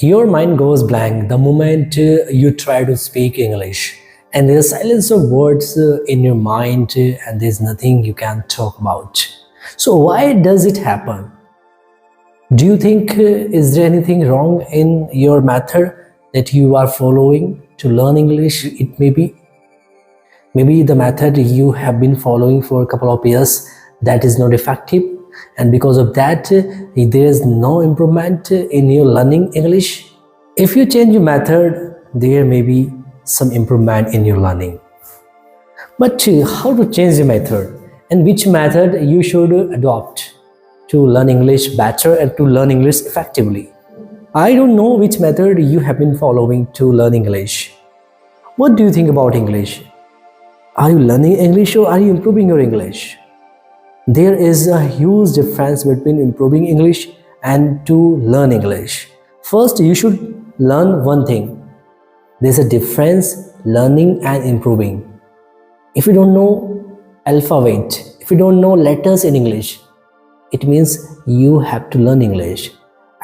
Your mind goes blank the moment you try to speak English, and there's silence of words in your mind, and there's nothing you can talk about. So, why does it happen? Do you think is there anything wrong in your method that you are following to learn English? It may be maybe the method you have been following for a couple of years that is not effective, and because of that there is no improvement in your learning English. If you change your method, there may be some improvement in your learning. But how to change the method and which method you should adopt to learn English better and to learn English effectively? I don't know which method you have been following to learn English. What do you think about English? Are you learning English or are you improving your English? There is a huge difference between improving English and to learn English. First, you should learn one thing. There's a difference learning and improving. If you don't know alphabet, if you don't know letters in English, it means you have to learn English.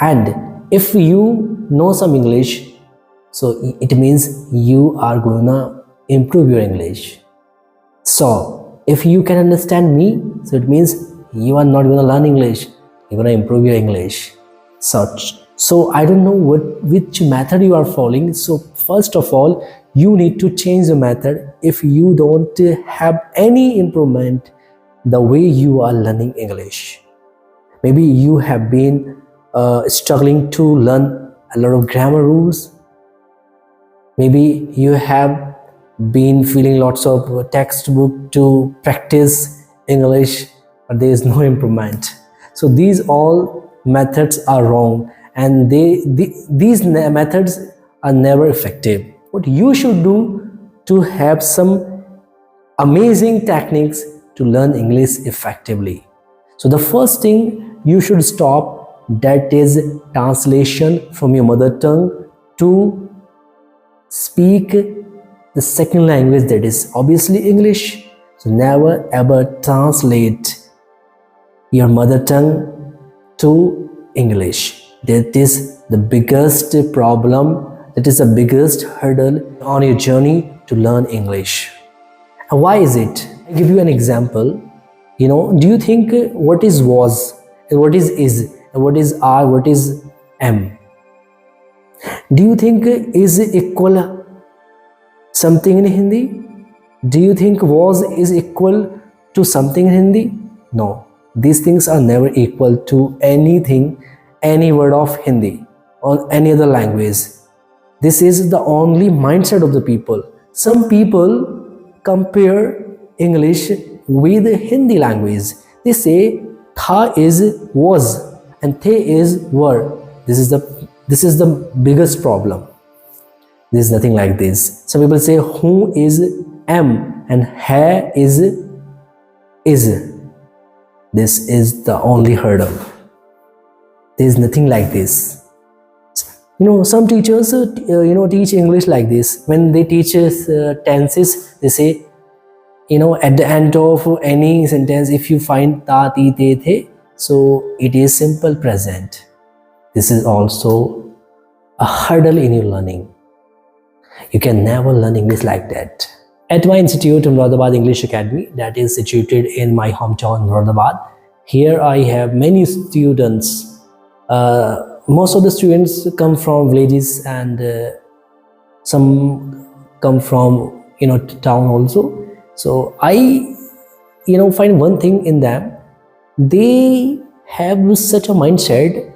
And if you know some English, so it means you are gonna improve your English. So if you can understand me, so it means you are not gonna learn English, you're gonna improve your English. So I don't know which method you are following. So first of all, you need to change the method if you don't have any improvement the way you are learning English. Maybe you have been struggling to learn a lot of grammar rules. Maybe you have been feeling lots of textbook to practice English, but there is no improvement. So these all methods are wrong, and these methods are never effective. What you should do to have some amazing techniques to learn English effectively. So the first thing you should stop, that is translation from your mother tongue to speak the second language, that is obviously English. So never ever translate your mother tongue to English. That is the biggest problem, that is the biggest hurdle on your journey to learn English. And why is it? I give you an example. Do you think what is was and what is and what is are, what is am? Do you think is equal something in Hindi? Do you think was is equal to something in Hindi? No. These things are never equal to anything, any word of Hindi or any other language. This is the only mindset of the people. Some people compare English with Hindi language. They say tha is was and the is were. This is the biggest problem. There is nothing like this. Some people say who is am and hai is is. This is the only hurdle. There is nothing like this. Some teachers teach English like this. When they teach tenses, they say at the end of any sentence, if you find ta, ti, te, the, so it is simple present. This is also a hurdle in your learning. You can never learn English like that. At my institute, Muradabad English Academy, that is situated in my hometown, Muradabad, here I have many students. Most of the students come from villages, and some come from town also. So I find one thing in them. They have such a mindset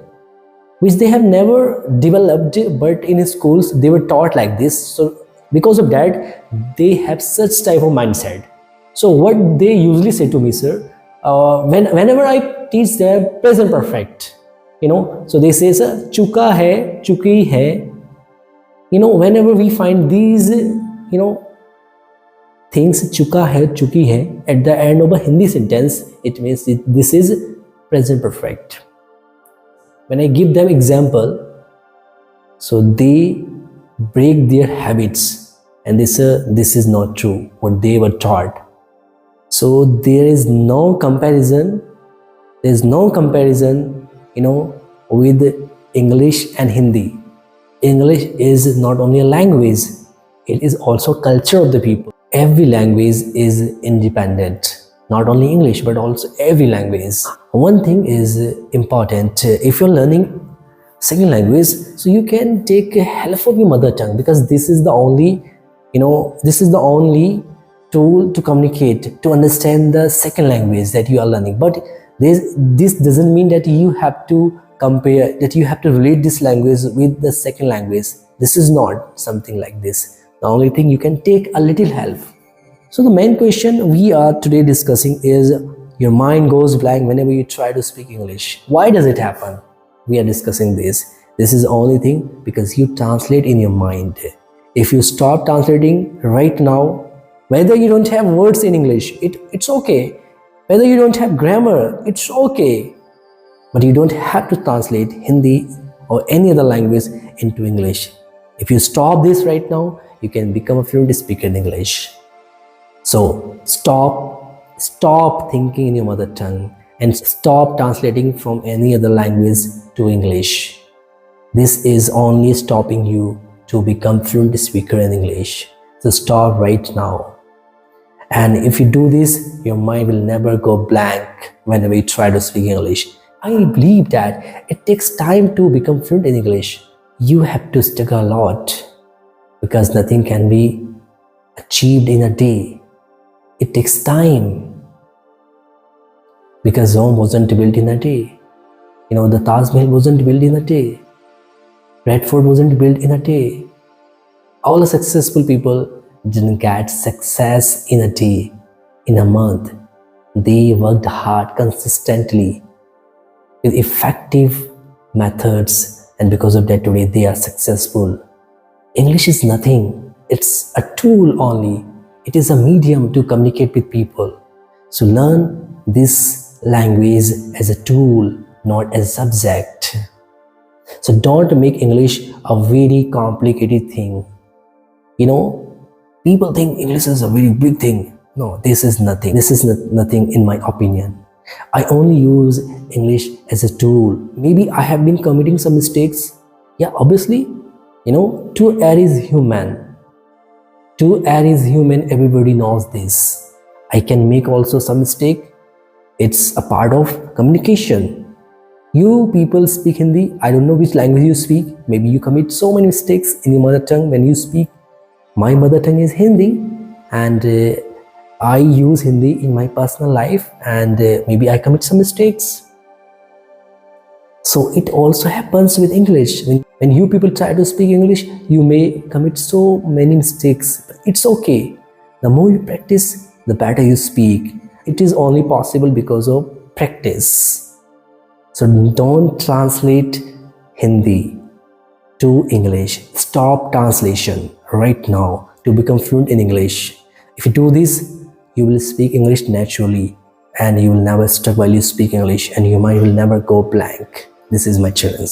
which they have never developed, but in schools they were taught like this. So because of that, they have such type of mindset. So what they usually say to me, sir, whenever I teach them present perfect, so they say, sir, chuka hai, chuki hai. Whenever we find these, things, chuka hai, chuki hai, at the end of a Hindi sentence, it means this is present perfect. When I give them example, so they break their habits and they say this is not true, what they were taught. So there is no comparison. There is no comparison, with English and Hindi. English is not only a language, it is also culture of the people. Every language is independent, not only English but also every language. One thing is important. If you're learning second language, so you can take help of your mother tongue, because this is the only, this is the only tool to communicate, to understand the second language that you are learning. But this doesn't mean that you have to compare, that you have to relate this language with the second language. This is not something like this. The only thing, you can take a little help. So the main question we are today discussing is, your mind goes blank whenever you try to speak English. Why does it happen? We are discussing this. This is the only thing, because you translate in your mind. If you stop translating right now, whether you don't have words in English, it's okay. Whether you don't have grammar, it's okay. But you don't have to translate Hindi or any other language into English. If you stop this right now, you can become a fluent speaker in English. So stop thinking in your mother tongue and stop translating from any other language to English. This is only stopping you to become fluent speaker in English. So stop right now. And if you do this, your mind will never go blank whenever you try to speak English. I believe that it takes time to become fluent in English. You have to study a lot, because nothing can be achieved in a day. It takes time, because Rome wasn't built in a day. The Taj Mahal wasn't built in a day. Red Fort wasn't built in a day. All the successful people didn't get success in a day, in a month. They worked hard consistently with effective methods, and because of that today they are successful. English is nothing. It's a tool only. It is a medium to communicate with people. So learn this language as a tool, not as a subject. So don't make English a very complicated thing. People think English is a very big thing. No, this is nothing. This is nothing in my opinion. I only use English as a tool. Maybe I have been committing some mistakes. Yeah, obviously, to err is human. To err is human, everybody knows this. I can make also some mistake. It's a part of communication. You people speak Hindi. I don't know which language you speak. Maybe you commit so many mistakes in your mother tongue when you speak. My mother tongue is Hindi, and I use Hindi in my personal life, and maybe I commit some mistakes. So it also happens with English. When you people try to speak English, you may commit so many mistakes. But it's okay. The more you practice, the better you speak. It is only possible because of practice. So don't translate Hindi to English. Stop translation right now to become fluent in English. If you do this, you will speak English naturally, and you will never stuck while you speak English, and your mind will never go blank. This is my challenge.